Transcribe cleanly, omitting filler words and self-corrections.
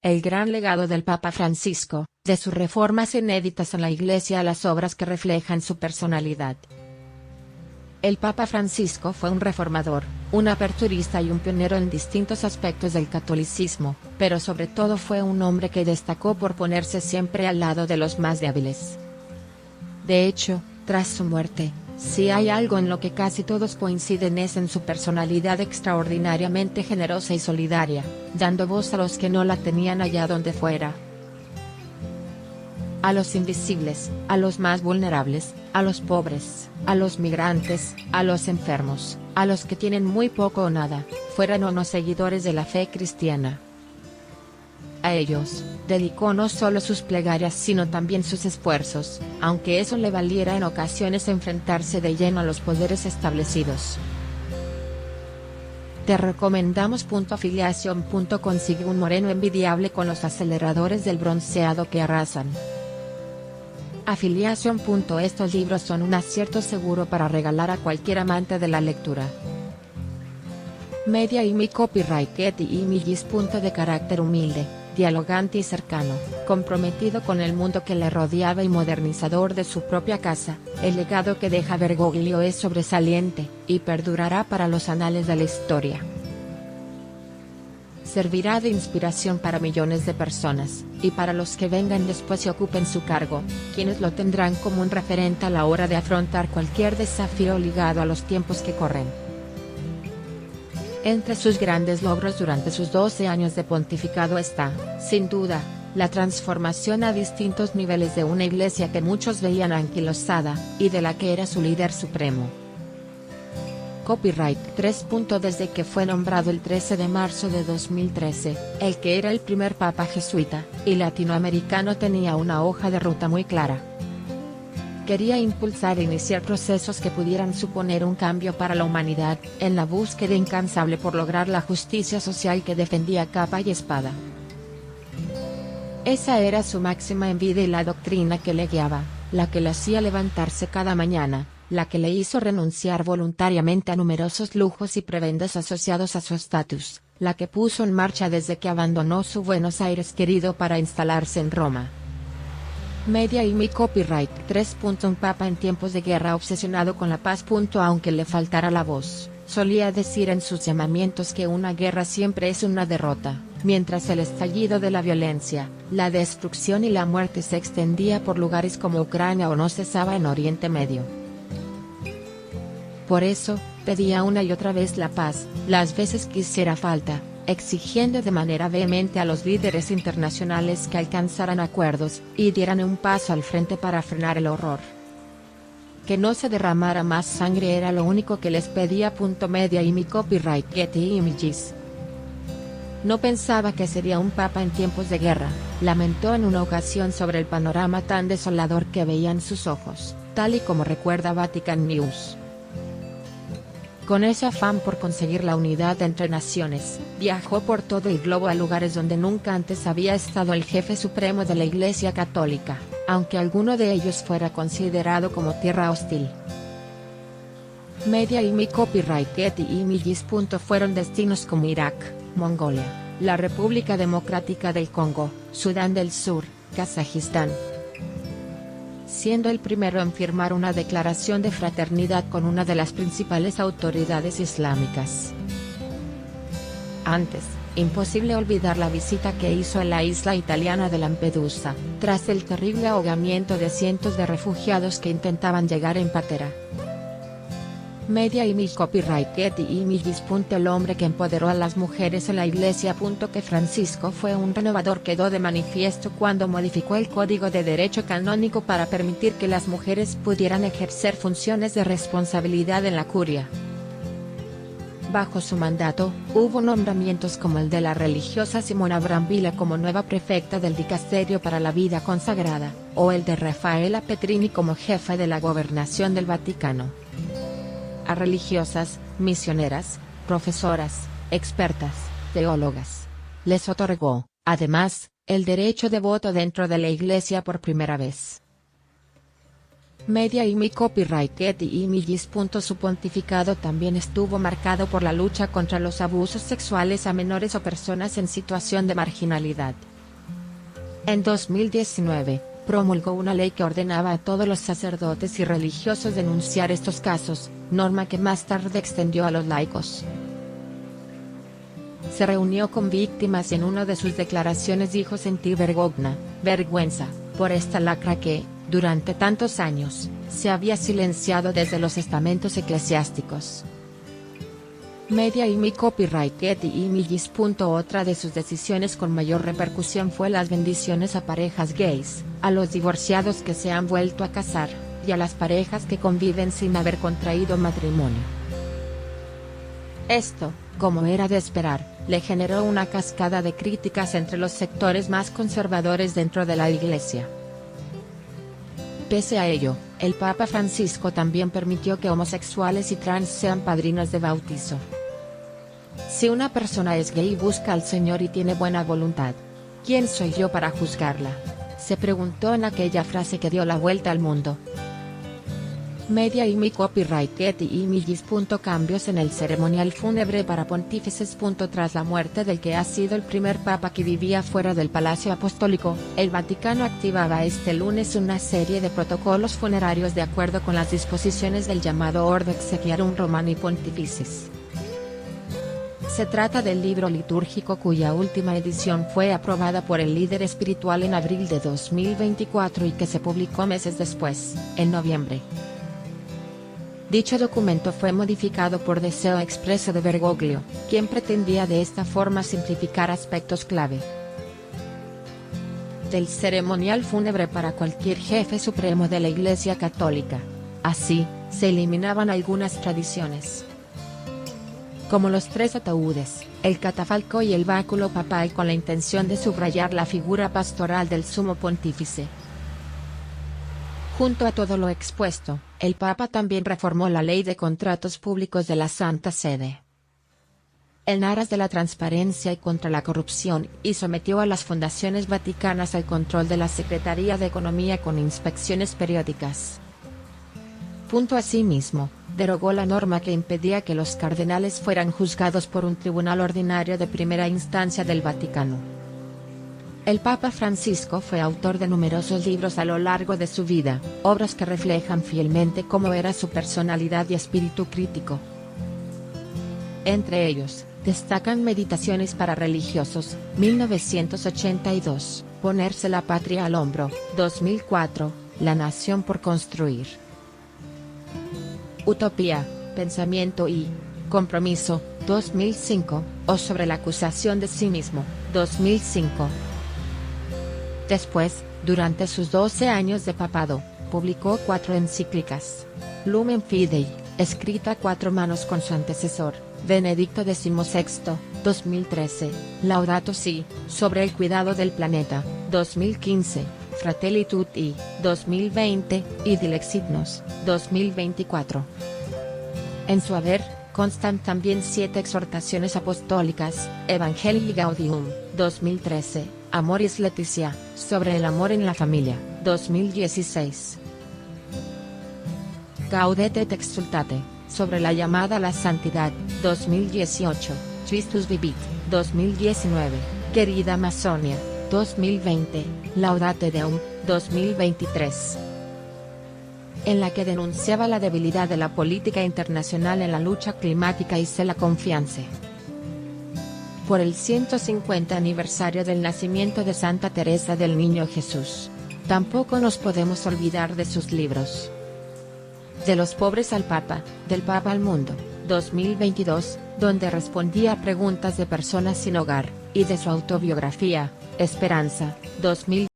el gran legado del Papa Francisco, de sus reformas inéditas en la Iglesia a las obras que reflejan su personalidad. El Papa Francisco fue un reformador, un aperturista y un pionero en distintos aspectos del catolicismo, pero sobre todo fue un hombre que destacó por ponerse siempre al lado de los más débiles. De hecho, tras su muerte, si hay algo en lo que casi todos coinciden es en su personalidad extraordinariamente generosa y solidaria, dando voz a los que no la tenían allá donde fuera. A los invisibles, a los más vulnerables, a los pobres, a los migrantes, a los enfermos, a los que tienen muy poco o nada, fueran o no seguidores de la fe cristiana. A ellos, dedicó no solo sus plegarias sino también sus esfuerzos, aunque eso le valiera en ocasiones enfrentarse de lleno a los poderes establecidos. Te recomendamos. Afiliación. Consigue un moreno envidiable con los aceleradores del bronceado que arrasan. Afiliación. Estos libros son un acierto seguro para regalar a cualquier amante de la lectura. Media y mi copyright Getty Images. De carácter humilde, dialogante y cercano, comprometido con el mundo que le rodeaba y modernizador de su propia casa, el legado que deja Bergoglio es sobresaliente, y perdurará para los anales de la historia. Servirá de inspiración para millones de personas, y para los que vengan después y ocupen su cargo, quienes lo tendrán como un referente a la hora de afrontar cualquier desafío ligado a los tiempos que corren. Entre sus grandes logros durante sus 12 años de pontificado está, sin duda, la transformación a distintos niveles de una iglesia que muchos veían anquilosada, y de la que era su líder supremo. Copyright 3. Desde que fue nombrado el 13 de marzo de 2013, el que era el primer papa jesuita y latinoamericano tenía una hoja de ruta muy clara. Quería impulsar e iniciar procesos que pudieran suponer un cambio para la humanidad, en la búsqueda incansable por lograr la justicia social que defendía a capa y espada. Esa era su máxima en vida y la doctrina que le guiaba, la que le hacía levantarse cada mañana, la que le hizo renunciar voluntariamente a numerosos lujos y prebendas asociados a su estatus, la que puso en marcha desde que abandonó su Buenos Aires querido para instalarse en Roma. Media y mi copyright 3. Un papa en tiempos de guerra obsesionado con la paz. Aunque le faltara la voz, solía decir en sus llamamientos que una guerra siempre es una derrota, mientras el estallido de la violencia, la destrucción y la muerte se extendía por lugares como Ucrania o no cesaba en Oriente Medio. Por eso, pedía una y otra vez la paz, las veces que hiciera falta, exigiendo de manera vehemente a los líderes internacionales que alcanzaran acuerdos, y dieran un paso al frente para frenar el horror. Que no se derramara más sangre era lo único que les pedía. Media y mi copyright Getty Images. No pensaba que sería un papa en tiempos de guerra, lamentó en una ocasión sobre el panorama tan desolador que veían sus ojos, tal y como recuerda Vatican News. Con ese afán por conseguir la unidad entre naciones, viajó por todo el globo a lugares donde nunca antes había estado el jefe supremo de la Iglesia Católica, aunque alguno de ellos fuera considerado como tierra hostil. Media y mi copyright Getty Images. Fueron destinos como Irak, Mongolia, la República Democrática del Congo, Sudán del Sur, Kazajistán. Siendo el primero en firmar una declaración de fraternidad con una de las principales autoridades islámicas. Antes, imposible olvidar la visita que hizo en la isla italiana de Lampedusa, tras el terrible ahogamiento de cientos de refugiados que intentaban llegar en patera. Media y mi copyright Getty Images. El hombre que empoderó a las mujeres en la Iglesia. Que Francisco fue un renovador quedó de manifiesto cuando modificó el Código de Derecho Canónico para permitir que las mujeres pudieran ejercer funciones de responsabilidad en la curia. Bajo su mandato, hubo nombramientos como el de la religiosa Simona Brambilla como nueva prefecta del Dicasterio para la Vida Consagrada, o el de Rafaela Petrini como jefe de la Gobernación del Vaticano. A religiosas, misioneras, profesoras, expertas, teólogas. Les otorgó, además, el derecho de voto dentro de la Iglesia por primera vez. Media y mi copyright Getty Images. Su pontificado también estuvo marcado por la lucha contra los abusos sexuales a menores o personas en situación de marginalidad, En 2019, promulgó una ley que ordenaba a todos los sacerdotes y religiosos denunciar estos casos, norma que más tarde extendió a los laicos. Se reunió con víctimas y en una de sus declaraciones dijo sentir vergüenza, por esta lacra que, durante tantos años, se había silenciado desde los estamentos eclesiásticos. Media y mi copyright Getty Images. Otra de sus decisiones con mayor repercusión fue las bendiciones a parejas gays, a los divorciados que se han vuelto a casar, y a las parejas que conviven sin haber contraído matrimonio. Esto, como era de esperar, le generó una cascada de críticas entre los sectores más conservadores dentro de la Iglesia. Pese a ello, el Papa Francisco también permitió que homosexuales y trans sean padrinos de bautizo. Si una persona es gay y busca al Señor y tiene buena voluntad, ¿quién soy yo para juzgarla?, se preguntó en aquella frase que dio la vuelta al mundo. Media y mi copyright Getty Images. Cambios en el ceremonial fúnebre para pontífices. Tras la muerte del que ha sido el primer papa que vivía fuera del Palacio Apostólico, el Vaticano activaba este lunes una serie de protocolos funerarios de acuerdo con las disposiciones del llamado Ordo Exequiarum Romani Pontificis. Se trata del libro litúrgico cuya última edición fue aprobada por el líder espiritual en abril de 2024 y que se publicó meses después, en noviembre. Dicho documento fue modificado por deseo expreso de Bergoglio, quien pretendía de esta forma simplificar aspectos clave del ceremonial fúnebre para cualquier jefe supremo de la Iglesia Católica. Así, se eliminaban algunas tradiciones, como los 3 ataúdes, el catafalco y el báculo papal, con la intención de subrayar la figura pastoral del sumo pontífice. Junto a todo lo expuesto, el Papa también reformó la Ley de Contratos Públicos de la Santa Sede, en aras de la transparencia y contra la corrupción, y sometió a las fundaciones vaticanas al control de la Secretaría de Economía con inspecciones periódicas. Asimismo, derogó la norma que impedía que los cardenales fueran juzgados por un tribunal ordinario de primera instancia del Vaticano. El Papa Francisco fue autor de numerosos libros a lo largo de su vida, obras que reflejan fielmente cómo era su personalidad y espíritu crítico. Entre ellos, destacan Meditaciones para religiosos, 1982, Ponerse la patria al hombro, 2004, La nación por construir, Utopía, pensamiento y compromiso, 2005, o Sobre la acusación de sí mismo, 2005. Después, durante sus 12 años de papado, publicó 4 encíclicas: Lumen Fidei, escrita a 4 manos con su antecesor, Benedicto XVI, 2013, Laudato Si, sobre el cuidado del planeta, 2015, Fratelli Tutti, 2020, y Dilexit Nos, 2024. En su haber, constan también 7 exhortaciones apostólicas: Evangelii Gaudium, 2013, Amoris Laetitia, sobre el amor en la familia, 2016. Gaudete et Exsultate, sobre la llamada a la santidad, 2018, Christus Vivit, 2019, Querida Amazonia, 2020, Laudate Deum, 2023. En la que denunciaba la debilidad de la política internacional en la lucha climática y se la confiance. Por el 150 aniversario del nacimiento de Santa Teresa del Niño Jesús, tampoco nos podemos olvidar de sus libros. De los pobres al Papa, del Papa al mundo, 2022, donde respondía a preguntas de personas sin hogar, y de su autobiografía, Esperanza, 2000.